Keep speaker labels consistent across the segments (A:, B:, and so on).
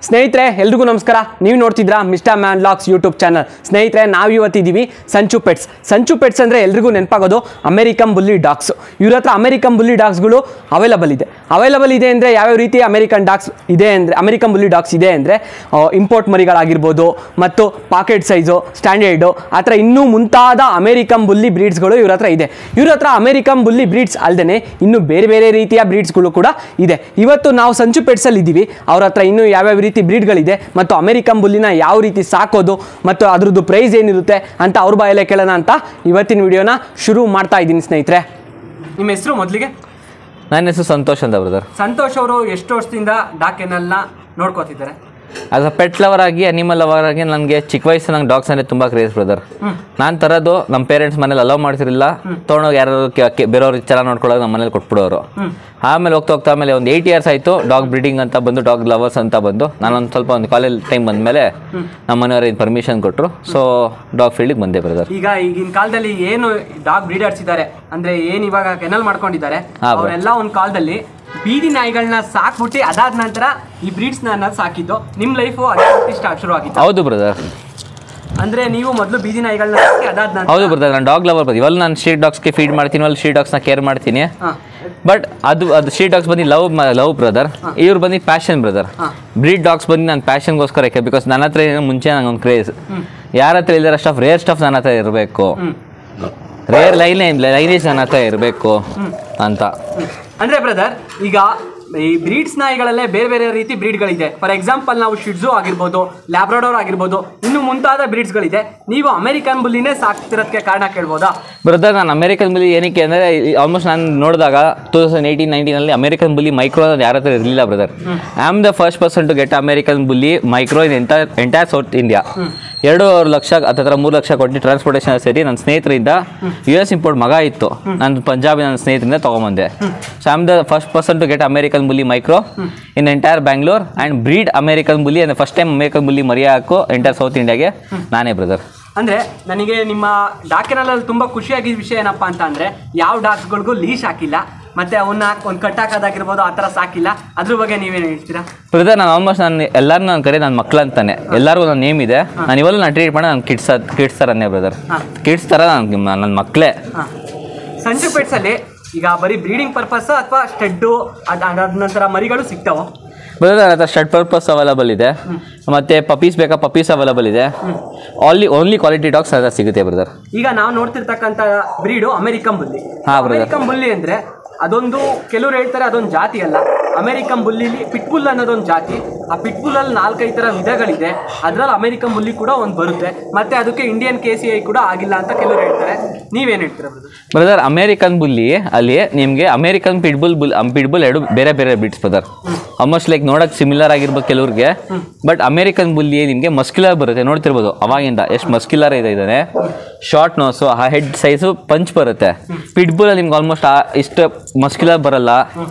A: ಸ್ನೇಹಿತರೆ ಎಲ್ರಿಗೂ ನಮಸ್ಕಾರ. ನೀವು ನೋಡ್ತಿದ್ರಾ mister man locks YouTube channel. ಸ್ನೇಹಿತರೆ ನಾವು ಇವತ್ತಿದ್ದೀವಿ ಸಂಚು ಪೆಟ್ಸ್. ಸಂಚು ಪೆಟ್ಸ್ ಅಂದರೆ ಎಲ್ರಿಗೂ ನೆನಪಾಗೋದು ಅಮೆರಿಕನ್ ಬುಲ್ಲಿ ಡಾಗ್ಸ್. ಇವ್ರ ಹತ್ರ ಅಮೆರಿಕನ್ ಬುಲ್ಲಿ ಡಾಗ್ಸ್ಗಳು ಅವೈಲಬಲ್ ಇದೆ ಅಂದರೆ ಯಾವ್ಯಾವ ರೀತಿ ಅಮೆರಿಕನ್ ಡಾಗ್ಸ್ ಇದೆ ಅಂದರೆ ಅಮೆರಿಕನ್ ಬುಲ್ಲಿ ಡಾಗ್ಸ್ ಇದೆ ಅಂದರೆ ಇಂಪೋರ್ಟ್ ಮರಿಗಳಾಗಿರ್ಬೋದು ಮತ್ತು ಪಾಕೆಟ್ ಸೈಜು ಸ್ಟ್ಯಾಂಡರ್ಡು ಆ ಥರ ಇನ್ನೂ ಮುಂತಾದ ಅಮೆರಿಕನ್ ಬುಲ್ಲಿ ಬ್ರೀಡ್ಸ್ಗಳು ಇವ್ರ ಹತ್ರ ಇದೆ. ಇವ್ರ ಹತ್ರ ಅಮೆರಿಕನ್ ಬುಲ್ಲಿ ಬ್ರೀಡ್ಸ್ ಅಲ್ಲದೆ ಇನ್ನೂ ಬೇರೆ ಬೇರೆ ರೀತಿಯ ಬ್ರೀಡ್ಸ್ಗಳು ಕೂಡ ಇದೆ. ಇವತ್ತು ನಾವು ಸಂಚು ಪೆಟ್ಸಲ್ಲಿ ಇದ್ದೀವಿ. ಅವ್ರ ಹತ್ರ ಇನ್ನೂ ಯಾವ್ಯಾವ ರೀತಿ ಬ್ರೀಡ್ಗಳಿದೆ ಮತ್ತು ಅಮೆರಿಕನ್ ಬುಲ್ಲಿನ ಯಾವ ರೀತಿ ಸಾಕೋದು ಮತ್ತು ಅದ್ರದ್ದು ಪ್ರೈಸ್ ಏನಿರುತ್ತೆ ಅಂತ ಅವ್ರ ಬಾಯಲ್ಲೇ ಕೇಳೋಣ ಅಂತ ಇವತ್ತಿನ ವಿಡಿಯೋನ ಶುರು ಮಾಡ್ತಾ ಇದ್ದೀನಿ. ಸ್ನೇಹಿತರೆ, ನಿಮ್ಮ ಹೆಸರು ಮೊದಲಿಗೆ?
B: ನನ್ನ ಹೆಸರು ಸಂತೋಷ್ ಅಂತ ಬ್ರದರ್.
A: ಸಂತೋಷ್ ಅವರು ಎಷ್ಟು ವರ್ಷದಿಂದ ಡಾಗ್ ಕೆನಲ್ನ ನೋಡ್ಕೋತಿದ್ದಾರೆ?
B: ಆಸ್ ಅ ಪೆಟ್ ಲವರ್ ಆಗಿ ಅನಿಮಲ್ ಲವರ್ ಆಗಿ ನನಗೆ ಚಿಕ್ಕ ವಯಸ್ಸು ನಂಗೆ ಡಾಗ್ಸ್ ಅಂದರೆ ತುಂಬ ಕ್ರೇಜ್ ಬ್ರದರ್. ನಾನು ತರೋದು ನಮ್ಮ ಪೇರೆಂಟ್ಸ್ ಮನೇಲಿ ಅಲೋ ಮಾಡ್ತಿರಲಿಲ್ಲ. ತೊಗೊಂಡೋಗಿ ಯಾರು ಬೇರೆಯವ್ರಿಗೆ ಚೆನ್ನಾಗಿ ನೋಡ್ಕೊಳ್ಳೋದು ನಮ್ಮ ಮನೇಲಿ ಕೊಟ್ಬಿಡೋರು. ಆಮೇಲೆ ಹೋಗ್ತಾ ಆಮೇಲೆ ಒಂದು 8 years ಆಯಿತು ಡಾಗ್ ಬ್ರೀಡಿಂಗ್ ಅಂತ ಬಂದು, ಡಾಗ್ ಲವರ್ಸ್ ಅಂತ ಬಂದು ನಾನೊಂದು ಸ್ವಲ್ಪ ಒಂದು ಕಾಲೇಜ್ ಟೈಮ್ ಬಂದಮೇಲೆ ನಮ್ಮ ಮನೆಯವ್ರು ಏನು ಪರ್ಮಿಷನ್ ಕೊಟ್ಟರು. ಸೊ ಡಾಗ್ ಫೀಲ್ಡಿಗೆ ಬಂದೆ ಬ್ರದರ್.
A: ಈಗಿನ ಕಾಲದಲ್ಲಿ ಏನು ಡಾಗ್ ಬ್ರೀಡರ್ಸ್ ಇದ್ದಾರೆ ಅಂದರೆ ಏನು ಇವಾಗ ಕೆನಲ್ ಮಾಡ್ಕೊಂಡಿದ್ದಾರೆ ಅವರೆಲ್ಲ ಒಂದು ಕಾಲದಲ್ಲಿ ಬೀದಿ ನಾಯಿಗಳನ್ನ ಸಾಕ್ಬಿಟ್ಟು ಅದಾದ ನಂತರ ಈ ಬ್ರೀಡ್ಸ್ನ ಸಾಕಿದ್ದು. ನಿಮ್ಮ ಲೈಫು ಅದೇ ಶುರು ಆಗಿತ್ತು?
B: ಹೌದು ಬ್ರದರ್.
A: ಅಂದ್ರೆ ನೀವು ಮೊದಲು ಬೀದಿ ನಾಯಿಗಳನ್ನ ಸಾಕಿ ಅದಾದ ನಂತರ?
B: ಹೌದು ಬ್ರದರ್, ನಾನು ಡಾಗ್ ಲವರ್ ಬಂದು ಇವಾಗ ನಾನು ಸ್ಟ್ರೀಟ್ ಡಾಗ್ಸ್ಗೆ ಫೀಡ್ ಮಾಡ್ತೀನಿ, ಅಲ್ಲಿ ಸ್ಟ್ರೀಟ್ ಡಾಗ್ಸ್ನ ಕೇರ್ ಮಾಡ್ತೀನಿ. ಬಟ್ ಅದು ಸ್ಟ್ರೀಟ್ ಡಾಗ್ಸ್ ಬಂದು ಲವ್ ಬ್ರದರ್, ಇವ್ರು ಬಂದು ಪ್ಯಾಷನ್ ಬ್ರದರ್. ಬ್ರೀಡ್ ಡಾಗ್ಸ್ ಬಂದು ನಾನು ಪ್ಯಾಷನ್ಗೋಸ್ಕರ ಯಾಕೆ, ಬಿಕಾಸ್ ನನ್ನ ಹತ್ರ ಏನೋ ಮುಂಚೆ ನಂಗೆ ಒಂದು ಕ್ರೇಜ್. ಯಾರ ಹತ್ರ ಇಲ್ದಿರೋ ಸ್ಟಫ್, ರೇರ್ ಸ್ಟಫ್ ನನ್ನ ಹತ್ರ ಇರಬೇಕು, ರೇರ್ ಲೈನೇಜ್ ನನ್ನ ಹತ್ರ ಇರಬೇಕು ಅಂತ.
A: ಅಂದ್ರೆ ಬ್ರದರ್, ಈಗ ಈ ಬ್ರೀಡ್ಸ್ ನಾಯಿಗಳಲ್ಲೇ ಬೇರೆ ಬೇರೆ ರೀತಿ ಬ್ರೀಡ್ಗಳಿದೆ. ಫಾರ್ ಎಕ್ಸಾಂಪಲ್ ನಾವು ಶಿಡ್ಜು ಆಗಿರ್ಬೋದು, ಲ್ಯಾಬ್ರಾಡೋರ್ ಆಗಿರ್ಬೋದು, ಇನ್ನು ಮುಂತಾದ ಬ್ರೀಡ್ಸ್ಗಳಿದೆ. ನೀವು ಅಮೆರಿಕನ್ ಬುಲ್ಲಿನೇ ಸಾಕ್ತಿರೋದಕ್ಕೆ ಕಾರಣ ಕೇಳ್ಬೋದಾ?
B: ಬ್ರದರ್, ನಾನು ಅಮೆರಿಕನ್ ಬುಲ್ಲಿ ಏನಕ್ಕೆ ಅಂದರೆ ಆಲ್ಮೋಸ್ಟ್ ನಾನು ನೋಡಿದಾಗ 2018-19 ಅಮೆರಿಕನ್ ಬುಲ್ಲಿ ಮೈಕ್ರೋ ಯಾರ ಹತ್ರ ಇರಲಿಲ್ಲ brother. I am the first person to get American bully micro in entire South India. 2 lakh ಅಥವಾ 3 ಲಕ್ಷ ಕೊಟ್ಟು ಟ್ರಾನ್ಸ್ಪೋರ್ಟೇಷನ್ ಸೇರಿ ನನ್ನ ಸ್ನೇಹಿತರಿಂದ US ಇಂಪೋರ್ಟ್ ಮಗ ಇತ್ತು, ನಾನು ಪಂಜಾಬಿ ನನ್ನ ಸ್ನೇಹಿತರಿಂದ ತೊಗೊಂಬಂದೆ. So I am the first person to get American bully micro in entire Bangalore and breed American bully ಅಂದರೆ ಫಸ್ಟ್ ಟೈಮ್ ಅಮೆರಿಕನ್ ಬುಲ್ಲಿ ಮರಿ ಹಾಕು ಎಂಟೈರ್ ಸೌತ್ ಇಂಡಿಯಾಗೆ ನಾನೇ ಬ್ರದರ್.
A: ಅಂದರೆ ನನಗೆ ನಿಮ್ಮ ಡಾಕಿನಲ್ಲಿ ತುಂಬ ಖುಷಿಯಾಗಿದ್ದ ವಿಷಯ ಏನಪ್ಪ ಅಂತ ಅಂದರೆ ಯಾವ ಡಾಗ್ಸ್ಗಳಿಗೂ ಲೀಶ್ ಹಾಕಿಲ್ಲ ಮತ್ತು ಅವನ್ನ ಒಂದು ಕಟ್ಟಾಕೋದಾಗಿರ್ಬೋದು ಆ ಥರ ಸಾಕಿಲ್ಲ. ಅದ್ರ ಬಗ್ಗೆ ನೀವೇನು ಹೇಳ್ತೀರಾ?
B: ಬ್ರದರ್, ನಾನು ಎಲ್ಲರೂ ನಾನು ಕರೆ ನನ್ನ ಮಕ್ಳು ಅಂತಾನೆ, ಎಲ್ಲರಿಗೂ ನನ್ನ ನೇಮ್ ಇದೆ. ನಾನು ಇವೆಲ್ಲ ನಾನು ಟ್ರೀಟ್ ಮಾಡಿ ನಾನು ಕಿಡ್ಸ್ ಥರನೇ ಬ್ರದರ್. ಕಿಡ್ಸ್ ಥರ ನನ್ನ ಮಕ್ಕಳೇ.
A: ಸಂಚು ಪೆಟ್ಸಲ್ಲಿ ಈಗ ಬರೀ ಬ್ರೀಡಿಂಗ್ ಪರ್ಪಸ್ ಅಥವಾ ಸ್ಟೆಡ್ಡು ಅದಾದ ನಂತರ ಮರಿಗಳು ಸಿಗ್ತಾವೆ?
B: ಬ್ರದರ್, ನನ್ನ ಹತ್ರ ಸ್ಟಡ್ ಪರ್ಪಸ್ ಅವೈಲಬಲ್ ಇದೆ, ಮತ್ತು ಪಪೀಸ್ ಬೇಕಾ ಪಪೀಸ್ ಅವೈಲಬಲ್ ಇದೆ. ಓನ್ಲಿ ಕ್ವಾಲಿಟಿ ಡಾಗ್ಸ್ ಅದ ಸಿಗುತ್ತೆ ಬ್ರದರ್.
A: ಈಗ ನಾವು ನೋಡ್ತಿರ್ತಕ್ಕಂಥ ಬ್ರೀಡು ಅಮೆರಿಕನ್ ಬುಲ್ಲಿ. ಅಮೆರಿಕನ್ ಬುಲ್ಲಿ ಅಂದರೆ ಅದೊಂದು ಕೆಲವರು ಹೇಳ್ತಾರೆ ಅದೊಂದು ಜಾತಿ ಅಲ್ಲ. ಅಮೆರಿಕನ್ ಬುಲ್ಲಿಲಿ ಪಿಟ್ಬುಲ್ ಅನ್ನೋದೊಂದು ಜಾತಿ. ಆ ಪಿಟ್ಬುಲ್ಲಲ್ಲಿ 4-5 ಥರ ವಿಧಗಳಿದೆ. ಅದರಲ್ಲಿ ಅಮೆರಿಕನ್ ಬುಲ್ಲಿ ಕೂಡ ಒಂದು ಬರುತ್ತೆ. ಮತ್ತು ಅದಕ್ಕೆ ಇಂಡಿಯನ್ KCI ಕೂಡ ಆಗಿಲ್ಲ ಅಂತ ಕೆಲವರು ಹೇಳ್ತಾರೆ. ನೀವೇನು ಹೇಳ್ತೀರಾ
B: ಬ್ರದರ್? ಅಮೆರಿಕನ್ ಬುಲ್ಲಿ ಅಲ್ಲಿ ನಿಮಗೆ ಅಮೆರಿಕನ್ ಪಿಟ್ಬುಲ್ 2 ಬೇರೆ ಬೇರೆ ಬ್ರೀಡ್ಸ್ ಬ್ರದರ್. ಆಲ್ಮೋಸ್ಟ್ ಲೈಕ್ ನೋಡೋಕೆ ಸಿಮಿಲರ್ ಆಗಿರ್ಬೋದು ಕೆಲವ್ರಿಗೆ. ಬಟ್ ಅಮೆರಿಕನ್ ಬುಲ್ಲಿ ನಿಮಗೆ ಮಸ್ಕ್ಯುಲರ್ ಬರುತ್ತೆ, ನೋಡ್ತಿರ್ಬೋದು ಅವಾಗಿಂದ ಎಷ್ಟು ಮಸ್ಕ್ಯುಲರ್ ಇದ್ದಾನೆ. ಶಾರ್ಟ್ ನೋಸು, ಆ ಹೆಡ್ ಸೈಜು ಪಂಚ್ ಬರುತ್ತೆ. ಪಿಟ್ಬುಲ್ ನಿಮ್ಗೆ ಆಲ್ಮೋಸ್ಟ್ ಇಷ್ಟು ಮಸ್ಕ್ಯುಲರ್ ಬರಲ್ಲ.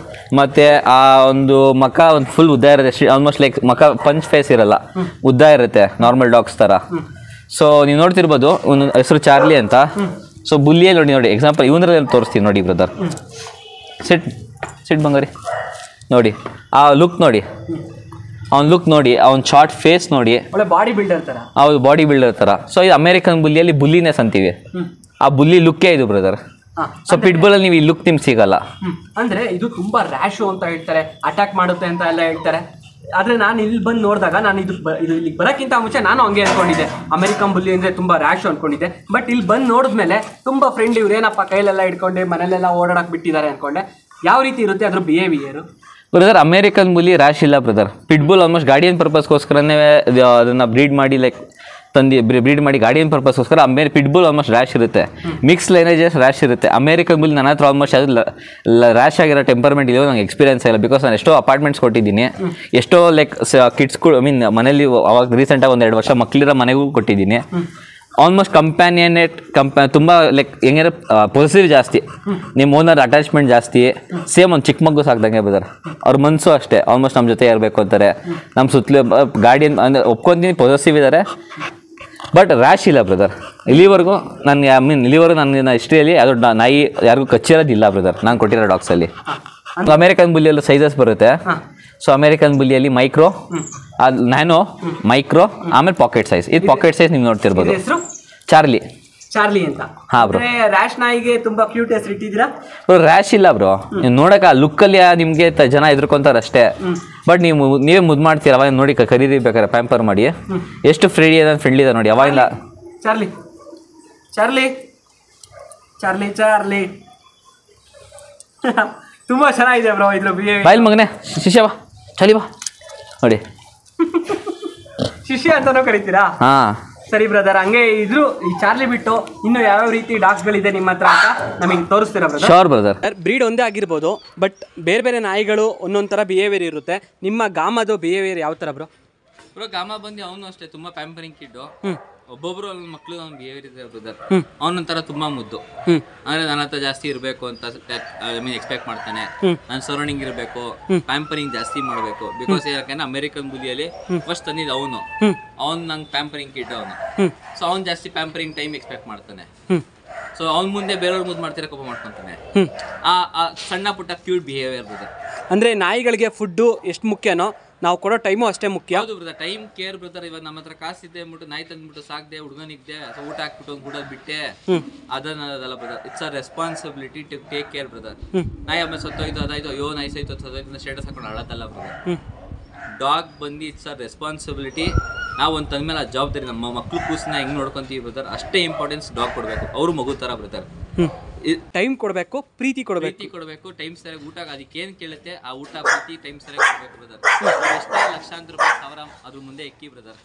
B: ಮತ್ತು ಆ ಒಂದು ಮಕ ಒಂದು ಫುಲ್ ಉದ್ದ ಇರುತ್ತೆ, ಆಲ್ಮೋಸ್ಟ್ ಲೈಕ್ ಮಕ ಪಂಚ್ ಫೇಸ್ ಇರಲ್ಲ, ಉದ್ದ ಇರುತ್ತೆ ನಾರ್ಮಲ್ ಡಾಗ್ಸ್ ಥರ. ಸೊ ನೀವು ನೋಡ್ತಿರ್ಬೋದು, ಒಂದು ಹೆಸರು ಚಾರ್ಲಿ ಅಂತ. ಸೊ ಬುಲ್ಲಿಯಲ್ಲಿ ನೋಡಿ ಎಕ್ಸಾಂಪಲ್ ಇವನ್ರಲ್ಲಿ ತೋರಿಸ್ತೀನಿ ನೋಡಿ ಬ್ರದರ್. ಸಿಟ್ ಬಂಗಾರಿ ನೋಡಿ, ಆ ಲುಕ್ ನೋಡಿ, ಅವ್ನ ಶಾರ್ಟ್ ಫೇಸ್ ನೋಡಿ,
A: ಬಾಡಿ ಬಿಲ್ಡರ್ ಥರ.
B: ಹೌದು, ಬಾಡಿ ಬಿಲ್ಡರ್ ಥರ. ಸೊ ಇದು ಅಮೆರಿಕನ್ ಬುಲ್ಲಿಯಲ್ಲಿ ಬುಲ್ಲಿನೆಸ್ ಅಂತೀವಿ. ಆ ಬುಲ್ಲಿ ಲುಕ್ಕೇ ಇದು ಬ್ರದರ್. ಸೊ ಪಿಟ್ಬುಲ್ಲಲ್ಲಿ ನೀವು ಈ ಲುಕ್ ನಿಮ್ಗೆ ಸಿಗಲ್ಲ.
A: ಅಂದರೆ ಇದು ತುಂಬ ರ್ಯಾಶು ಅಂತ ಹೇಳ್ತಾರೆ, ಅಟ್ಯಾಕ್ ಮಾಡುತ್ತೆ ಅಂತ ಎಲ್ಲ ಹೇಳ್ತಾರೆ. ಆದರೆ ನಾನು ಇಲ್ಲಿ ಬಂದು ನೋಡಿದಾಗ ನಾನು ಇದು ಇಲ್ಲಿಗೆ ಬರೋಕ್ಕಿಂತ ಮುಂಚೆ ನಾನು ಹಂಗೆ ಅಂದ್ಕೊಂಡಿದ್ದೆ, ಅಮೆರಿಕನ್ ಬುಲ್ಲಿ ಅಂದರೆ ತುಂಬ ರ್ಯಾಶು ಅಂದ್ಕೊಂಡಿದ್ದೆ. ಬಟ್ ಇಲ್ಲಿ ಬಂದು ನೋಡಿದ್ಮೇಲೆ ತುಂಬ ಫ್ರೆಂಡ್ ಇವ್ರೇನಪ್ಪ ಕೈಲೆಲ್ಲ ಇಟ್ಕೊಂಡೆ ಮನೇಲೆಲ್ಲ ಓಡಾಡಕ್ಕೆ ಬಿಟ್ಟಿದ್ದಾರೆ ಅಂದ್ಕೊಂಡೆ. ಯಾವ ರೀತಿ ಇರುತ್ತೆ ಅದ್ರ ಬಿಹೇವಿಯರು?
B: ಬ್ರದರ್, ಅಮೆರಿಕನ್ ಬುಲ್ಲಿ ರ್ಯಾಶ್ ಇಲ್ಲ ಬ್ರದರ್. ಪಿಟ್ಬುಲ್ ಆಲ್ಮೋಸ್ಟ್ ಗಾರ್ಡಿಯನ್ ಪರ್ಪಸ್ಗೋಸ್ಕರನೇ ಅದನ್ನು ಬ್ರೀಡ್ ಮಾಡಿ ಗಾರ್ಡಿಯನ್ ಪರ್ಪಸ್ಗೋಸ್ಕರ. ಪಿಟ್ಬುಲ್ ಆಲ್ಮೋಸ್ಟ್ ರ್ಯಾಶ್ ಇರುತ್ತೆ, ಮಿಕ್ಸ್ ಲೈನೇಜಸ್ ರ್ಯಾಶ್ ಇರುತ್ತೆ. ಅಮೆರಿಕನ್ ಬುಲ್ ನನ್ನ ಹತ್ರ ಆಲ್ಮೋಸ್ಟ್ ಅದು ರ್ಯಾಶ್ ಆಗಿರೋ ಟೆಂಪರ್ಮೆಂಟ್ ಇದೆಯೋ ನಂಗೆ ಎಕ್ಸ್ಪೀರಿಯನ್ಸ್ ಇಲ್ಲ. ಬಿಕಾಸ್ ನಾನು ಎಷ್ಟೋ ಅಪಾರ್ಟ್ಮೆಂಟ್ಸ್ ಕೊಟ್ಟಿದ್ದೀನಿ, ಎಷ್ಟೋ ಲೈಕ್ ಕಿಡ್ಸ್ಗಳು ಮನೇಲಿ ಅವಾಗ ರೀಸೆಂಟಾಗಿ 1-2 ವರ್ಷ ಮಕ್ಕಳಿರೋ ಮನೆಗೂ ಕೊಟ್ಟಿದ್ದೀನಿ. ಆಲ್ಮೋಸ್ಟ್ ತುಂಬ ಲೈಕ್ ಹೆಂಗಂದ್ರೆ ಪೊಸೆಸಿವ್ ಜಾಸ್ತಿ, ನಿಮ್ಮ ಓನರ್ ಅಟ್ಯಾಚ್ಮೆಂಟ್ ಜಾಸ್ತಿ. ಸೇಮ್ ಒಂದು ಚಿಕ್ಕ ಮಗು ಸಾಕ್ದಂಗೆ ಬ್ರದರ್. ಅವ್ರ ಮನಸ್ಸು ಅಷ್ಟೇ, ಆಲ್ಮೋಸ್ಟ್ ನಮ್ಮ ಜೊತೆ ಇರಬೇಕು ಅಂತಾರೆ. ನಮ್ಮ ಸುತ್ತಲೂ ಗಾರ್ಡಿಯನ್ ಅಂದರೆ ಒಪ್ಕೊತೀನಿ, ಪೊಸೆಸಿವ್ ಇದ್ದಾರೆ. ಬಟ್ ರ್ಯಾಶ್ ಇಲ್ಲ ಬ್ರದರ್. ಇಲ್ಲಿವರೆಗೂ ನನ್ನ ಹಿಸ್ಟ್ರಿಯಲ್ಲಿ ಯಾವುದೋ ನಾಯಿ ಯಾರಿಗೂ ಕಚ್ಚಿರೋದಿಲ್ಲ ಬ್ರದರ್ ನಾನು ಕೊಟ್ಟಿರೋ ಡಾಗ್ಸಲ್ಲಿ. ಅಮೆರಿಕನ್ ಬುಲ್ಲಿಯಲ್ಲೂ ಸೈಜಸ್ ಬರುತ್ತೆ. ಸೊ ಅಮೆರಿಕನ್ ಬುಲ್ಲಿಯಲ್ಲಿ ಮೈಕ್ರೋ, ನ್ಯಾನೋ, ಮೈಕ್ರೋ, ಆಮೇಲೆ ಪಾಕೆಟ್ ಸೈಜ್. ಇದು ಪಾಕೆಟ್ ಸೈಜ್ ನೀವು ನೋಡ್ತಿರ್ಬೋದು.
A: ಹೆಸರು
B: ಚಾರ್ಲಿ
A: ಅಂತ.
B: ಹಾ ಬ್ರೋ.
A: ರ್ಯಾಶ್ ನಾಯಿಗೆ ತುಂಬಾ ಕ್ಯೂಟ್ ಹೆಸರು ಇಟ್ಟಿದ್ದೀರಾ
B: ಬ್ರೋ. ರ್ಯಾಶ್ ಇಲ್ಲ ಬ್ರೋ, ನೀವು ನೋಡಕ ಲುಕ್ಕಲ್ಲಿ ನಿಮಗೆ ಜನ ಎದ್ರಕೊಂತಾರ ಅಷ್ಟೇ. ಬಟ್ ನೀವೇ ಮುದ್ದು ಮಾಡ್ತೀರ. ಅವಾಗ ನೋಡಿ ಕರೀರಿ ಬೇಕಾದ್ರೆ ಪ್ಯಾಂಪರ್ ಮಾಡಿ. ಎಷ್ಟು ಫ್ರೆಂಡ್ಲಿ ಇದೆ ನೋಡಿ. ಅವಾಗಿಲ್ಲ
A: ಚಾರ್ಲಿ ಚಾರ್ಲಿ ಚಾರ್ಲಿ ಚಾರ್ಲಿ ತುಂಬಾ ಚೆನ್ನಾಗಿದೆ ಬ್ರೋ ಇದ್ರ ಬಿಹೇವಿಯರ್.
B: ಬಾಯ್ಲ್ ಮಗನೇ ಶಿಷ್ಯ ಬಾ, ಚಲಿ ಬಾ ನೋಡಿ.
A: ಶಿಷ್ಯ ಅಂತಾನೂ ಕರಿತೀರಾ?
B: ಹಾ
A: ಸರಿ ಬ್ರದರ್. ಹಂಗೆ ಇದ್ರು ಈ ಚಾರ್ಲಿ ಬಿಟ್ಟು ಇನ್ನು ಯಾವ್ಯಾವ ರೀತಿ ಡಾಗ್ಸ್ಗಳಿದೆ ನಿಮ್ಮ ಹತ್ರ ಅಂತ ನಮಗೆ ತೋರಿಸ್ತೀರಾ ಬ್ರದರ್?
B: Sure brother.
A: ಬ್ರೀಡ್ ಒಂದೇ ಆಗಿರ್ಬೋದು, ಬಟ್ ಬೇರೆ ಬೇರೆ ನಾಯಿಗಳು ಒಂದೊಂದು ಥರ ಬಿಹೇವಿಯರ್ ಇರುತ್ತೆ. ನಿಮ್ಮ ಗಾಮದು ಬಿಹೇವಿಯರ್ ಯಾವ ಥರ ಬ್ರೋ?
B: ಗಾಮ ಬಂದು ಅವನು ಅಷ್ಟೇ ತುಂಬಾ ಪ್ಯಾಂಪರಿಂಗ್ ಕಿಡ್ಡು. ಒಬ್ಬೊಬ್ರು ಮಕ್ಳು ಅವ್ನ ಬಿಹೇವಿಯರ್ ಇದೆ ಬ್ರದರ್. ಅವನೊಂಥರ ತುಂಬಾ ಮುದ್ದು. ಅಂದ್ರೆ ನನ್ನ ಹತ್ರ ಜಾಸ್ತಿ ಇರಬೇಕು ಅಂತ ಎಕ್ಸ್ಪೆಕ್ಟ್ ಮಾಡ್ತಾನೆ. ನನ್ನ ಸರೌಂಡಿಂಗ್ ಇರಬೇಕು, ಪ್ಯಾಂಪರಿಂಗ್ ಜಾಸ್ತಿ ಮಾಡಬೇಕು. ಬಿಕಾಸ್ ಯಾಕಂದ್ರೆ ಅಮೆರಿಕನ್ ಬುಲಿಯಲ್ಲಿ ಫಸ್ಟ್ ತಂದಿದ್ದು ಅವ್ನು ನಂಗೆ ಪ್ಯಾಂಪರಿಂಗ್ ಕಿಡ್ ಅವನು. ಸೊ ಅವ್ನು ಜಾಸ್ತಿ ಪ್ಯಾಂಪರಿಂಗ್ ಟೈಮ್ ಎಕ್ಸ್ಪೆಕ್ಟ್ ಮಾಡ್ತಾನೆ. ಸೊ ಅವ್ನ ಮುಂದೆ ಬೇರೆಯವ್ರು ಮುದ್ದು ಮಾಡ್ತಿರೋ ಕೋಪ ಮಾಡ್ಕೊಂತಾನೆ. ಆ ಸಣ್ಣ ಪುಟ್ಟ ಕ್ಯೂಟ್ ಬಿಹೇವಿಯರ್ ಬ್ರದರ್.
A: ಅಂದ್ರೆ ನಾಯಿಗಳಿಗೆ ಫುಡ್ಡು ಎಷ್ಟು ಮುಖ್ಯನೋ ನಾವು ಕೊಡೋ ಟೈಮು ಅಷ್ಟೇ ಮುಖ್ಯ.
B: ಹೌದು ಬ್ರದರ್, ಟೈಮ್ ಕೇರ್ ಬ್ರದರ್. ಇವಾಗ ನಮ್ಮ ಹತ್ರ ಕಾಸಿದೆ ಅಂದ್ಬಿಟ್ಟು ನಾಯಿ ತಂದ್ಬಿಟ್ಟು ಸಾಕ್ದೆ ಹುಡುಗನಿದ್ದೆ ಅಥವಾ ಊಟ ಹಾಕ್ಬಿಟ್ಟು ಬಿಡೋದು ಬಿಟ್ಟೆ ಅದನ್ನಲ್ಲ brother. It's a responsibility to take care brother. ನಾಯಿ ಆಮೇಲೆ ಸತ್ತೋಯ್ತು ಅದಾಯ್ತು, ಅಯ್ಯೋ ನಾಯಿ ಸೈತು ಸತ್ತೋಯ್ತು ಸ್ಟೇಟಸ್ ಹಾಕೊಂಡು ಅಳತ್ತಲ್ಲ ಬ್ರದರ್. ಡಾಗ್ ಬಂದು ಇಟ್ಸ್ ಅ ರೆಸ್ಪಾನ್ಸಿಬಿಲಿಟಿ. ನಾವು ಒಂದು ತಂದ್ಮೇಲೆ ಆ ಜವಾಬ್ದಾರಿ. ನಮ್ಮ ಮಕ್ಳು ಕೂಸನ್ನ ಹೆಂಗ್ ನೋಡ್ಕೊಂತೀವಿ ಬ್ರದರ್, ಅಷ್ಟೇ ಇಂಪಾರ್ಟೆನ್ಸ್ ಡಾಗ್ ಕೊಡಬೇಕು. ಅವರು ಮಗು ಥರ ಬ್ರದರ್.
A: ಟೈಮ್ ಕೊಡಬೇಕು, ಪ್ರೀತಿ ಕೊಡಬೇಕು.
B: ಟೈಮ್ ಸರಿಯಾಗಿ ಊಟ ಅದಕ್ಕೇನು ಕೇಳುತ್ತೆ ಆ ಊಟ ಪ್ರೀತಿ ಟೈಮ್ ಸರಿಯಾಗಿ ಕೊಡಬೇಕು ಬ್ರದರ್. ಎಷ್ಟೇ ಲಕ್ಷಾಂತರ ರೂಪಾಯಿ ಸಾವಿರ ಅದ್ರ ಮುಂದೆ ಎಕ್ಕಿ ಬ್ರದರ್.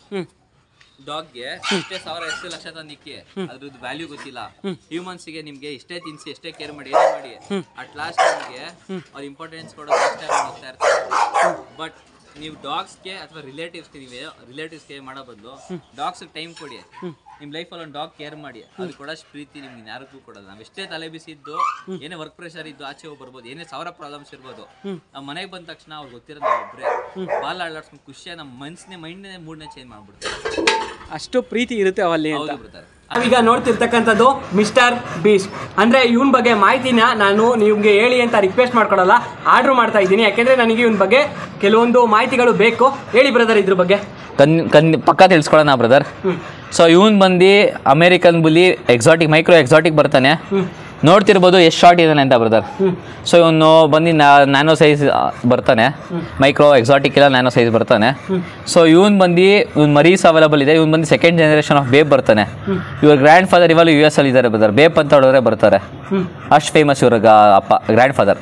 B: ಡಾಗ್ಗೆ ಎಷ್ಟೇ ಸಾವಿರ ಎಷ್ಟೇ ಲಕ್ಷ ತಂದು ಇಕ್ಕಿ ಅದ್ರದ್ದು ವ್ಯಾಲ್ಯೂ ಗೊತ್ತಿಲ್ಲ. ಹ್ಯೂಮನ್ಸ್ಗೆ ನಿಮ್ಗೆ ಎಷ್ಟೇ ತಿನ್ಸಿ ಎಷ್ಟೇ ಕೇರ್ ಮಾಡಿ ಏನೇ ಮಾಡಿ ಅಟ್ ಲಾಸ್ಟ್ ನಿಮಗೆ ಅವ್ರ ಇಂಪಾರ್ಟೆನ್ಸ್ ಕೊಡೋದು ಹೋಗ್ತಾ ಇರ್ತಾರೆ. ಬಟ್ ನೀವು ಡಾಗ್ಸ್ಗೆ ಅಥವಾ ರಿಲೇಟಿವ್ಸ್ಗೆ ಮಾಡೋ ಬದಲು ಡಾಗ್ಸ್ಗೆ ಟೈಮ್ ಕೊಡಿ. ನಿಮ್ಮ ಲೈಫಲ್ಲಿ ಒಂದು ಡಾಗ್ ಕೇರ್ ಮಾಡಿ. ಅದು ಕೊಡೋಷ್ಟು ಪ್ರೀತಿ ನಿಮ್ಗೆ ಯಾರಿಗೂ ಕೊಡೋದು. ನಾವು ಎಷ್ಟೇ ತಲೆ ಬಿಸಿದ್ದು, ಏನೇ ವರ್ಕ್ ಪ್ರೆಷರ್ ಇದ್ದು ಆಚೆ ಹೋಗಿ ಬರ್ಬೋದು, ಏನೇ ಸಾವಿರ ಪ್ರಾಬ್ಲಮ್ಸ್ ಇರ್ಬೋದು, ನಾವು ಮನೆಗೆ ಬಂದ ತಕ್ಷಣ ಅವ್ರಿಗೆ ಗೊತ್ತಿರೋದು ನಾವು ಒಬ್ಬರೇ ಬಾಲ್ ಆಡ್ಲಾಡ್ಸ್ಕೊಂಡು ಖುಷಿಯಾಗಿ ನಮ್ಮ ಮೈಂಡ್ನೇ ಮೂಡ್ನೇ ಚೇಂಜ್ ಮಾಡ್ಬಿಡ್ತೀವಿ.
A: ಅಷ್ಟು ಪ್ರೀತಿ ಇರುತ್ತೆ ಅವಲ್ಲಿ.
B: ಹೌದು ಬ್ರದರ್.
A: ನಾವೀಗ ನೋಡ್ತಿರ್ತಕ್ಕಂಥದ್ದು ಮಿಸ್ಟರ್ ಬೀಸ್ಟ್. ಅಂದರೆ ಇವನ ಬಗ್ಗೆ ಮಾಹಿತಿನ ನಾನು ನಿಮಗೆ ಹೇಳಿ ಅಂತ ರಿಕ್ವೆಸ್ಟ್ ಮಾಡ್ಕೊಡಲ್ಲ, ಆರ್ಡ್ರ್ ಮಾಡ್ತಾ ಇದ್ದೀನಿ. ಯಾಕೆಂದರೆ ನನಗೆ ಇವನ ಬಗ್ಗೆ ಕೆಲವೊಂದು ಮಾಹಿತಿಗಳು ಬೇಕು. ಹೇಳಿ ಬ್ರದರ್ ಇದ್ರ ಬಗ್ಗೆ.
B: ಪಕ್ಕ ತಿಳಿಸ್ಕೊಳ್ಳೋಣ ಬ್ರದರ್. ಸೊ ಇವನ್ ಬಂದು ಅಮೇರಿಕನ್ ಬುಲಿ ಮೈಕ್ರೋ ಎಕ್ಸಾಟಿಕ್ ಬರ್ತಾನೆ. ನೋಡ್ತಿರ್ಬೋದು ಎಷ್ಟು ಶಾರ್ಟ್ ಇದ್ದಾನೆ ಅಂತ ಬ್ರದರ್. ಸೊ ಇವನು ಬಂದು ನ್ಯಾನೋ ಸೈಜ್ ಬರ್ತಾನೆ. ಮೈಕ್ರೋ ಎಕ್ಸಾಟಿಕ್ ಇಲ್ಲ, ನ್ಯಾನೋ ಸೈಜ್ ಬರ್ತಾನೆ. ಸೊ ಇವನ್ ಮರೀಸ್ ಅವೈಲಬಲ್ ಇದೆ. ಇವನ್ ಬಂದು ಸೆಕೆಂಡ್ ಜನರೇಷನ್ ಆಫ್ ಬೇಪ್ ಬರ್ತಾನೆ. ಇವ್ರ ಗ್ರ್ಯಾಂಡ್ ಫಾದರ್ ಇವಾಗ US ಅಲ್ಲಿ ಇದ್ದಾರೆ ಬ್ರದರ್. ಬೇಪ್ ಅಂತ ಹೇಳಿದ್ರೆ ಬರ್ತಾರೆ. ಅಷ್ಟು ಫೇಮಸ್ ಇವ್ರ ಅಪ್ಪ, ಗ್ರ್ಯಾಂಡ್ ಫಾದರ್.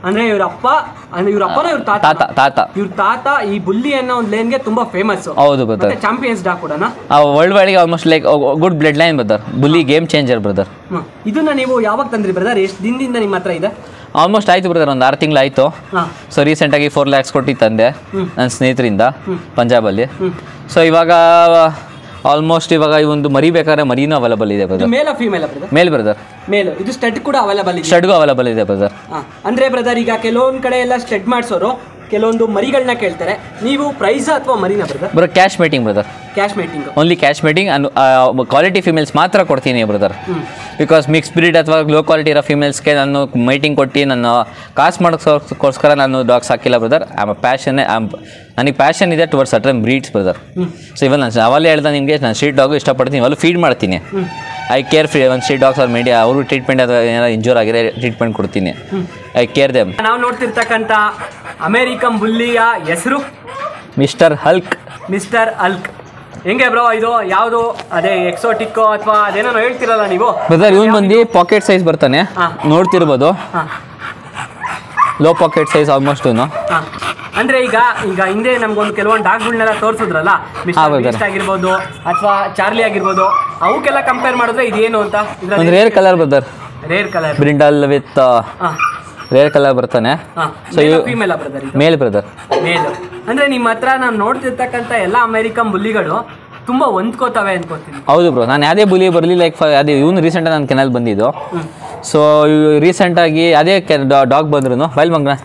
A: ಅಂದ್ರೆ ಇವ್ರ ತಾತ ಈ ಬುಲ್ಲಿ ಅನ್ನೋ ಒಂದು ಲೇನ್ಗೆ ತುಂಬಾ ಫೇಮಸ್.
B: ಹೌದು ಬ್ರದರ್.
A: ಚಾಂಪಿಯನ್ಸ್ ಡಾಗ್ ಕೂಡ
B: ವರ್ಲ್ಡ್ ವೈಡ್ಗೆ almost like good blood line brother. Bully game changer brother.
A: ಇದನ್ನ ನೀವು ಯಾವಾಗ ತಂದ್ರಿ ಬ್ರದರ್? ಎಷ್ಟು ದಿನದಿಂದ ನಿಮ್ಮ ಹತ್ರ ಇದೆ?
B: ಆಲ್ಮೋಸ್ಟ್ ಆಯ್ತು ಬ್ರದರ್, ಒಂದು 6 ತಿಂಗಳು ಆಯಿತು. ಸೊ ರೀಸೆಂಟಾಗಿ 4 lakhs ಕೊಟ್ಟು ತಂದೆ ನನ್ನ ಸ್ನೇಹಿತರಿಂದ ಪಂಜಾಬಲ್ಲಿ. ಸೊ ಇವಾಗ ಆಲ್ಮೋಸ್ಟ್ ಇವಾಗ ಒಂದು ಮರಿ ಬೇಕಾದ್ರೆ ಮರಿನೂ ಅವೈಲಬಲ್ ಇದೆ brother.
A: Male female brother?
B: Male brother.
A: Male. ಇದು ಸ್ಟಡ್ ಕೂಡ ಅವೈಲಬಲ್ ಇದೆ?
B: ಸ್ಟಡ್ಗೂ ಅವೈಲಬಲ್ ಇದೆ ಬ್ರದರ್.
A: ಅಂದ್ರೆ ಬ್ರದರ್ ಈಗ ಕೆಲವೊಂದು ಕಡೆ ಎಲ್ಲ ಸ್ಟಡ್ ಮಾಡಿಸೋರು ಕೆಲವೊಂದು ಮರಿಗಳನ್ನ ಕೇಳ್ತಾರೆ. ನೀವು ಪ್ರೈಸ್ ಅಥವಾ ಮರಿನ brother?
B: Brother cash mating brother.
A: Cash mating, only
B: cash mating. Quality females ಮಾತ್ರ ಕೊಡ್ತೀನಿ ಬ್ರದರ್. ಬಿಕಾಸ್ ಮಿಕ್ಸ್ ಬ್ರೀಡ್ ಅಥವಾ ಲೋ ಕ್ವಾಲಿಟಿ ಇರೋ ಫಿಮೇಲ್ಸ್ಗೆ ನಾನು ಮೈಟಿಂಗ್ ಕೊಟ್ಟು ನಾನು ಕಾಸು ಮಾಡೋಕ್ಕೋಸ್ಕರ ನಾನು ಡಾಗ್ಸ್ ಹಾಕಿಲ್ಲ ಬ್ರದರ್. ನನಗೆ ಪ್ಯಾಷನ್ ಇದೆ towards certain breeds brother. So ಇವನ್ ನಾನು ಅವಲ್ಲೇ ಹೇಳ್ದೆ ನಿಮಗೆ, ನಾನು ಸ್ಟ್ರೀಟ್ ಡಾಗು ಇಷ್ಟಪಡ್ತೀನಿ, ಅಲ್ಲೂ ಫೀಡ್ ಮಾಡ್ತೀನಿ. I care free. ಒಂದು ಸ್ಟ್ರೀಟ್ ಡಾಗ್ಸ್ ಅವ್ರ ಮೀಡಿಯಾ ಅವರು ಟ್ರೀಟ್ಮೆಂಟ್ ಅಥವಾ ಏನಾದ್ರು ಇಂಜೂರ್ ಆಗಿರೋ ಟ್ರೀಟ್ಮೆಂಟ್ ಕೊಡ್ತೀನಿ. I care them.
A: ನಾವು ನೋಡ್ತಿರ್ತಕ್ಕಂಥ ಅಮೇರಿಕನ್ ಬುಲ್ಲಿಯ ಹೆಸರು
B: ಮಿಸ್ಟರ್ ಹಲ್ಕ್.
A: ಮಿಸ್ಟರ್ ಹಲ್ಕ್ ಹೆಂಗೆ ಬ್ರೋ? ಇದು ಯಾವುದು ಅದೇ ಎಕ್ಸೋಟಿಕ್ ಅಥವಾ ಅದೇನೋ ಹೇಳ್ತಿರಲ್ಲ ನೀವು
B: ಬ್ರದರ್? ಇವನ್ ಬಂದು ಪಾಕೆಟ್ ಸೈಜ್ ಬರ್ತಾನೆ, ನೋಡ್ತಿರ್ಬೋದು. Low packet size almost.
A: ಅಂದ್ರೆ ಈಗ ಹಿಂದೆ ನಮ್ಗೊಂದು ಕೆಲವೊಂದು ಡಾಗ್ಗಳನ್ನೆಲ್ಲ ತೋರಿಸಿದ್ರಲ್ಲ, ಮಿಸ್ಟರ್ ಆಗಿರ್ಬೋದು ಅಥವಾ ಚಾರ್ಲಿ ಆಗಿರ್ಬೋದು, ಅವಕ್ಕೆಲ್ಲ ಕಂಪೇರ್ ಮಾಡಿದ್ರೆ ಇದೇನು ಅಂತ?
B: ಒಂದು rare colour brother.
A: Rare colour
B: brindle with rare colour ಬರ್ತಾನೆ.
A: So female brother?
B: Male brother.
A: Male. ಅಂದ್ರೆ ನಿಮ್ಮ ಹತ್ರ ನಾನು ನೋಡ್ತಿರ್ತಕ್ಕಂಥ ಎಲ್ಲ ಅಮೆರಿಕನ್ ಬುಲ್ಲಿಗಳು ತುಂಬಾ ಹೊಂದ್ಕೋತವೆ ಅನ್ಕೋತೀನಿ.
B: ಹೌದು ಬ್ರೋ. ನಾನು ಯಾವುದೇ ಬುಲಿ ಬರಲಿ ಲೈಕ್ ಅದೇ ಇವನು ರೀಸೆಂಟಾಗಿ ನನ್ನ ಕೆನಲ್ ಬಂದಿದ್ದು. ಸೊ ರೀಸೆಂಟಾಗಿ ಯಾವುದೇ ಡಾಗ್ ಬಂದ್ರು ಬೈಲ್ ಮಂಗ್ನ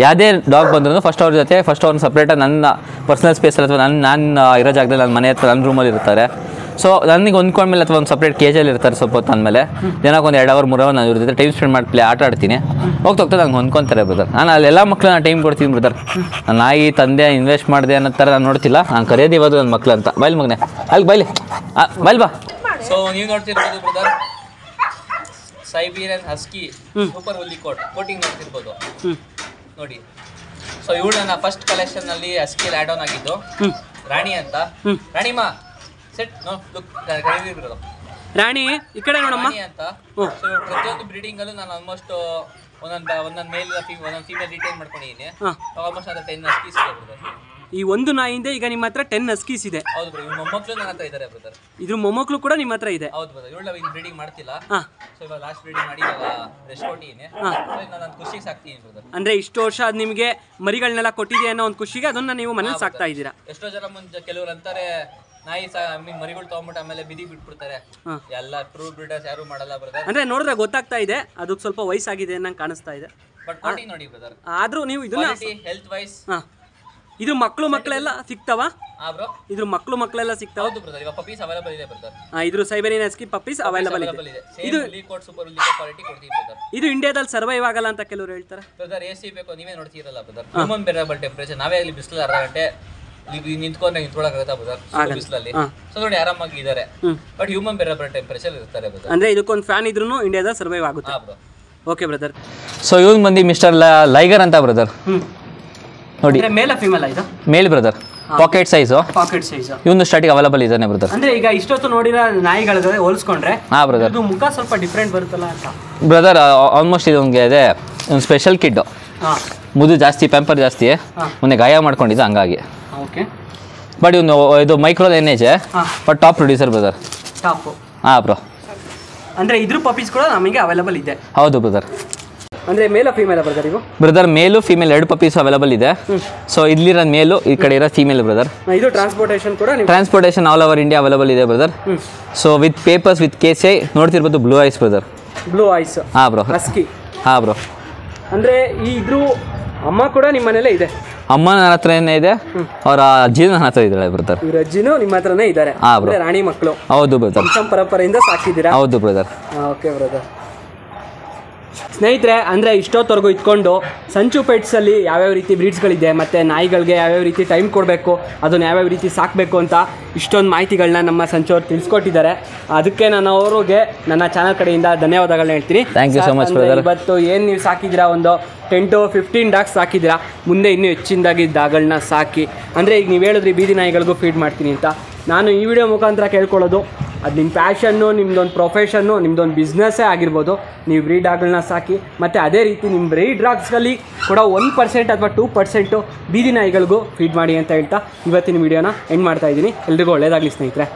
B: ಯಾವುದೇ ಡಾಗ್ ಬಂದ್ರು ಫಸ್ಟ್ ಅವ್ರ ಅವ್ರನ್ನ ಸಪ್ರೇಟಾಗಿ ನನ್ನ ಪರ್ಸನಲ್ ಸ್ಪೇಸಲ್ಲಿ ಅಥವಾ ನಾನು ಇರೋ ಜಾಗದಲ್ಲಿ ನನ್ನ ಮನೆ ಹತ್ರ ನನ್ನ ರೂಮಲ್ಲಿ ಇರ್ತಾರೆ. ಸೊ ನನಗೆ ಹೊಂದ್ಕೊಂಡ್ಮೇಲೆ ಅಥವಾ ಒಂದು ಸಪ್ರೇಟ್ ಕೇಜಲ್ಲಿ ಇರ್ತಾರೆ ಸ್ವಲ್ಪ ಹೊತ್ತು ಅಂದಮೇಲೆ ದಿನಕ್ಕೆ ಒಂದು 2 ಅವರ್ 3 ಅವರ್ ನಾನು ಇವ್ರ ಜೊತೆ ಟೈಮ್ ಸ್ಪೆಂಡ್ ಮಾಡಿ ಆಟ ಆಡ್ತೀನಿ. ಹೋಗ್ತಾ ನಂಗೆ ಹೊಂದ್ಕೊತಾರೆ ಬ್ರದರ್. ನಾನು ಅಲ್ಲೆಲ್ಲ ಮಕ್ಕಳು ನಾನು ಟೈಮ್ ಕೊಡ್ತೀನಿ ಬ್ರದರ್. ನಾನು ನಾಯಿ ತಂದೆ ಇನ್ವೆಸ್ಟ್ ಮಾಡಿದೆ ಅನ್ನೋ ಥರ ನಾನು ನೋಡ್ತಿಲ್ಲ. ನಾನು ಕರೆಯೋದು ಇವತ್ತು ನನ್ನ ಮಕ್ಳು ಅಂತ. ಬೈಲ್ ಮಗನೆ ಅಲ್ಲಿ ಬೈಲಿ ಬೈಲ್ ಬಾ. ಸೊ ನೀವು ನೋಡ್ತಿರ್ಬೋದು ಬ್ರದರ್, ಸೈಬೀರಿಯನ್ ಹಸ್ಕಿ ಸೂಪರ್ ಹುಲ್ಲಿ ಕೋಟಿಂಗ್ ನೋಡ್ತಿರ್ಬೋದು ನೋಡಿ. ಸೊ ಇವಳು ನನ್ನ ಫಸ್ಟ್ ಕಲೆಕ್ಷನ್ನಲ್ಲಿ ಹಸ್ಕಿಲ್ ಆ್ಯಡ್ ಆನ್ ಆಗಿದ್ದು ರಾಣಿ ಅಂತ. ರಾಣಿಮಾ ಸೆಟ್ ಕರೀದಿರೋದು
A: ರಾಣಿ ಈ ಕಡೆ ನೋಡಮ್ಮ
B: ಅಂತ. ಸೊ ಪ್ರತಿಯೊಂದು ಬ್ರೀಡಿಂಗಲ್ಲೂ ನಾನು ಆಲ್ಮೋಸ್ಟ್ ಒಂದೊಂದು ಮೇಲ್ ಒಂದೊಂದು ಫೀಮೇಲ್ ರಿಟೈನ್ ಮಾಡ್ಕೊಂಡಿದ್ದೀನಿ. ಆಲ್ಮೋಸ್ಟ್ ಅದು 10 ಹಸ್ಕೀಸ್ ಇದೆ ಬ್ರದರ್.
A: ಈ ಒಂದು ನಾಯಿಂದ ಈಗ ನಿಮ್ಮ ಹತ್ರ 10 ಹಸ್ಕೀಸ್ ಇದೆ.
B: ಹೌದು ಬ್ರದರ್. ಇವ್ರ ಮೊಮ್ಮಕ್ಕಳು ನನ್ನ ಹತ್ರ ಇದ್ದಾರೆ ಬ್ರದರ್.
A: ಇದ್ರ ಮೊಮ್ಮಕ್ಕಳು ಕೂಡ ನಿಮ್ಮ ಹತ್ರ ಇದೆ.
B: ಹೌದು ಬ್ರದರ್. ಇವಳು ಈಗ ಬ್ರೀಡಿಂಗ್ ಮಾಡ್ತಿಲ್ಲ. ಸೊ ಇವಾಗ ಲಾಸ್ಟ್ ಬ್ರೀಡಿಂಗ್ ಮಾಡಿ ಇವಾಗ ರೆಸ್ಟ್ ಕೊಟ್ಟಿದ್ದೀನಿ. ನಾನು ಖುಷಿಗೆ ಸಾಕ್ತೀನಿ ಬ್ರದರ್.
A: ಅಂದ್ರೆ ಇಷ್ಟು ವರ್ಷ ಅದು ನಿಮಗೆ ಮರಿಗಳನ್ನೆಲ್ಲ ಕೊಟ್ಟಿದೆ ಅನ್ನೋ ಒಂದು ಖುಷಿಗೆ ಅದನ್ನ ನೀವು ಮನೇಲಿ ಸಾಕ್ತಾ ಇದ್ದೀರಾ.
B: ಎಷ್ಟೋ ಜನ ಮುಂಚೆ ಕೆಲವರು ಅಂತಾರೆ ನಾಯಿ ಮರಿಗಳು ತಗೊಂಡ್ಬಿಟ್ಟು ಆಮೇಲೆ ಬಿದಿ ಬಿಟ್ಬಿಡ್ತಾರೆ. ಎಲ್ಲ ಟ್ರೂ ಬ್ರೀಡರ್ಸ್ ಯಾರು ಮಾಡಲ್ಲ ಬ್ರದರ್.
A: ಅಂದ್ರೆ ನೋಡಿದ್ರೆ ಗೊತ್ತಾಗ್ತಾ ಇದೆ ಅದಕ್ಕೆ ಸ್ವಲ್ಪ ವಯಸ್ಸಾಗಿದೆ ಅನ್ನಂಗೆ ಕಾಣಿಸ್ತಾ ಇದೆ.
B: ಬಟ್ ನೋಡಿ ಬ್ರದರ್,
A: ಆದ್ರೂ ನೀವು ಇದನ್ನ
B: ಹೆಲ್ತ್ ವೈಸ್
A: ಇದು ಮಕ್ಕಳೆಲ್ಲ ಸಿಗ್ತಾವ
B: ಬ್ರೋ?
A: ಇದ್ರ ಮಕ್ಕಳೆಲ್ಲ ಸಿಗ್ತಾವ?
B: ಹೌದು ಬ್ರದರ್. ಇವಾಗ ಪಪ್ಪೀಸ್ ಅವೈಲೇಬಲ್ ಇದೆ ಬ್ರದರ್.
A: ಇದ್ರ ಸೈಬೆರಿಯನ್ ಹಸ್ಕಿ ಪಪ್ಪೀಸ್ ಅವೈಲೇಬಲ್ ಇದೆ.
B: ಇದು ಲೀಕೋಟ್ ಸೂಪರ್ ಲೀಕೋಟ್ ಕ್ವಾಲಿಟಿ ಕೊಡ್ತೀವಿ ಬ್ರದರ್.
A: ಇದು ಇಂಡಿಯಾದಲ್ಲಿ ಸರ್ವೈವ್ ಆಗಲ್ಲ ಅಂತ ಕೆಲವರು ಹೇಳ್ತಾರೆ
B: ಬ್ರದರ್. AC ಬೇಕು ನೀವೇ ನೋಡ್ತೀರಲ್ಲ ಬ್ರದರ್. ಹ್ಯೂಮನ್ ಬೇರೇಬಲ್ ಟೆಂಪರೇಚರ್ ನಾವೇ ಅಲ್ಲಿ ಬಿಸಿಲು ಅರ್ಧ ಗಂಟೆ ನಿಂತ್ಕೊಳಕ್ಕಾಗತ್ತಾ ಬ್ರದರ್ ಬಿಸಿಲಲ್ಲಿ? ಸೊ ನೋಡಿ ಆರಾಮಾಗಿ ಇದ್ದಾರೆ. ಬಟ್ ಹ್ಯೂಮನ್ ಬೇರೇಬಲ್ ಟೆಂಪರೇಚರ್ ಇರ್ತಾರೆ ಬ್ರದರ್.
A: ಅಂದ್ರೆ ಇದಕ್ಕೊಂದು ಫ್ಯಾನ್ ಇದ್ರೂ ಇಂಡಿಯಾದಲ್ಲಿ ಸರ್ವೈವ್ ಆಗುತ್ತೆ. Okay brother.
B: ಸೊ ಇವನ್ ಬಂದು ಮಿಸ್ಟರ್ ಲೈಗರ್ ಅಂತ ಬ್ರದರ್. ನೋಡಿ
A: ಮೇಲ್ ಫಿಮೇಲ್ ಇದು
B: ಮೇಲ್ ಬ್ರದರ್. ಪಾಕೆಟ್ ಸೈಜ್ ಇವನು ಸ್ಟಾರ್ಟಿಂಗ್ ಅವೈಲೇಬಲ್ ಇದ್ದಾನೆ ಬ್ರದರ್.
A: ಅಂದ್ರೆ ಈಗ ಇಷ್ಟೊತ್ತು ನೋಡಿರೋ ನಾಯಿಗಳಿಗೆ ಹೋಲಿಸ್ಕೊಂಡ್ರೆ
B: ಬ್ರದರ್
A: ಇದು ಮುಖ ಸ್ವಲ್ಪ ಡಿಫ್ರೆಂಟ್ ಬರುತ್ತಲ್ಲ ಅಂತ
B: ಬ್ರದರ್. ಆಲ್ಮೋಸ್ಟ್ ಇದೊಂಗೆ ಇದೆ ಒಂದು ಸ್ಪೆಷಲ್ ಕಿಡ್. ಮುದು ಜಾಸ್ತಿ ಪ್ಯಾಂಪರ್ ಜಾಸ್ತಿ ಮೊನ್ನೆ ಗಾಯ ಮಾಡ್ಕೊಂಡಿದ್ದ ಹಂಗಾಗಿ.
A: ಓಕೆ.
B: ಬಟ್ ಇವನು ಇದು micro lineage but top producer brother.
A: Top
B: bro.
A: ಅಂದ್ರೆ ಇದ್ರ ಪಪ್ಪೀಸ್ ಕೂಡ ನಮಗೆ ಅವೈಲೇಬಲ್ ಇದೆ?
B: ಹೌದು ಬ್ರದರ್.
A: ಅಂದ್ರೆ ಮೇಲ್ ಫೀಮೇಲ್ ಬ್ರದರ್ ಇವು?
B: Brother male female 2 puppies available ಇದೆ. ಸೊ ಇಲ್ಲಿರೋ ಮೇಲು ಈ ಕಡೆ ಇರೋ ಫೀಮೇಲ್ ಬ್ರದರ್.
A: ಇದು ಟ್ರಾನ್ಸ್ಪೋರ್ಟೇಷನ್ ಕೂಡ
B: transportation all over India available ಇದೆ brother. So with papers with KCI ನೋಡ್ತಿರ್ಬೋದು. Blue eyes brother.
A: Blue eyes
B: bro.
A: Husky
B: bro.
A: ಅಂದ್ರೆ ಈ ಇದ್ರು ಅಮ್ಮ ಕೂಡ ನಿಮ್ಮ ಮನೇಲೇ ಇದೆ?
B: ಅಮ್ಮ ನನ್ನ ಹತ್ರ ಏನೇ ಇದೆ, ಅವ್ರ ಅಜ್ಜಿನೂ ನನ್ನ ಹತ್ರ ಇದ್ದಾಳೆ ಬ್ರದರ್.
A: ಇವ್ರ ಅಜ್ಜಿನೂ ನಿಮ್ಮ ಹತ್ರನೇ ಇದ್ದಾರೆ? ರಾಣಿ ಮಕ್ಕಳು?
B: ಹೌದು ಬ್ರದರ್.
A: ಪರಂಪರೆಯಿಂದ ಸಾಕಿದ್ದೀರಾ?
B: ಹೌದು ಬ್ರದರ್.
A: Okay brother. ಸ್ನೇಹಿತರೆ, ಅಂದರೆ ಇಷ್ಟೊತ್ತವರೆಗೂ ಇಟ್ಕೊಂಡು ಸಂಚು ಪೆಟ್ಸಲ್ಲಿ ಯಾವ್ಯಾವ ರೀತಿ ಬ್ರೀಡ್ಸ್ಗಳಿದೆ ಮತ್ತು ನಾಯಿಗಳಿಗೆ ಯಾವ್ಯಾವ ರೀತಿ ಟೈಮ್ ಕೊಡಬೇಕು, ಅದನ್ನು ಯಾವ್ಯಾವ ರೀತಿ ಸಾಕಬೇಕು ಅಂತ ಇಷ್ಟೊಂದು ಮಾಹಿತಿಗಳನ್ನ ನಮ್ಮ ಸಂಚು ಅವ್ರು ತಿಳಿಸ್ಕೊಟ್ಟಿದ್ದಾರೆ. ಅದಕ್ಕೆ ನಾನು ಅವ್ರಿಗೆ ನನ್ನ ಚಾನಲ್ ಕಡೆಯಿಂದ ಧನ್ಯವಾದಗಳನ್ನ ಹೇಳ್ತೀನಿ.
B: Thank you so much brother.
A: ಇವತ್ತು ಏನು ನೀವು ಸಾಕಿದ್ದೀರಾ, ಒಂದು 10 to 15 ಡಾಗ್ಸ್ ಸಾಕಿದ್ದೀರಾ, ಮುಂದೆ ಇನ್ನೂ ಹೆಚ್ಚಿನದಾಗಿ ಡಾಗ್ಗಳನ್ನ ಸಾಕಿ. ಅಂದರೆ ಈಗ ನೀವು ಹೇಳಿದ್ರಿ ಬೀದಿ ನಾಯಿಗಳಿಗೂ ಫೀಡ್ ಮಾಡ್ತೀನಿ ಅಂತ. ನಾನು ಈ ವಿಡಿಯೋ ಮುಖಾಂತರ ಕೇಳ್ಕೊಳ್ಳೋದು, ಅದು ನಿಮ್ಮ ಪ್ಯಾಷನ್ನು, ನಿಮ್ಮದೊಂದು ಪ್ರೊಫೆಷನ್ನು, ನಿಮ್ಮದೊಂದು ಬಿಸ್ನೆಸ್ಸೇ ಆಗಿರ್ಬೋದು. ನೀವು ಬ್ರೀಡ್ ಡಾಗ್ಗಳನ್ನ ಸಾಕಿ, ಮತ್ತು ಅದೇ ರೀತಿ ನಿಮ್ಮ ಬ್ರೀಡ್ ಡಾಗ್ಸ್ಗಳಲ್ಲಿ ಕೂಡ 1% ಅಥವಾ 2% ಬೀದಿ ನಾಯಿಗಳಿಗೂ ಫೀಡ್ ಮಾಡಿ ಅಂತ ಹೇಳ್ತಾ ಇವತ್ತಿನ ವಿಡಿಯೋನ ಎಂಡ್ ಮಾಡ್ತಾಯಿದ್ದೀನಿ. ಎಲ್ರಿಗೂ ಒಳ್ಳೆಯದಾಗಲಿ ಸ್ನೇಹಿತರೆ.